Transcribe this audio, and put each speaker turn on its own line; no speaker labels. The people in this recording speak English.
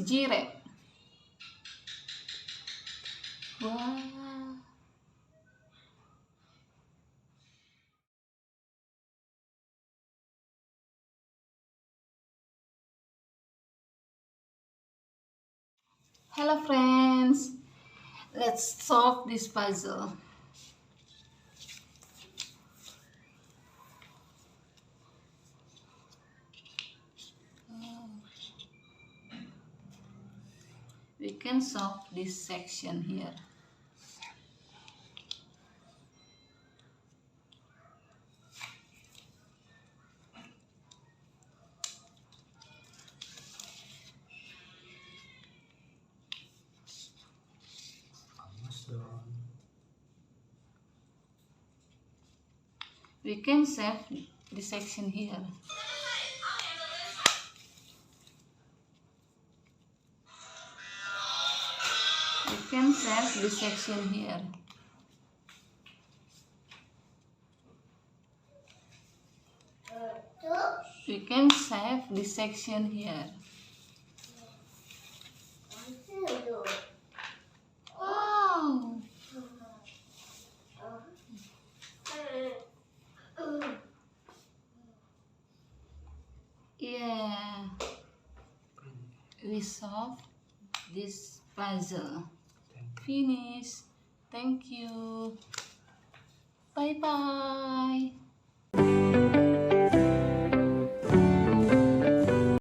giraffe. Wow. Hello friends, let's solve this puzzle. We can solve this section here. We can save the section here. We can save the section here. We can save the section here. Wow! Yeah, we solved this puzzle. Finish. Thank you. Bye bye.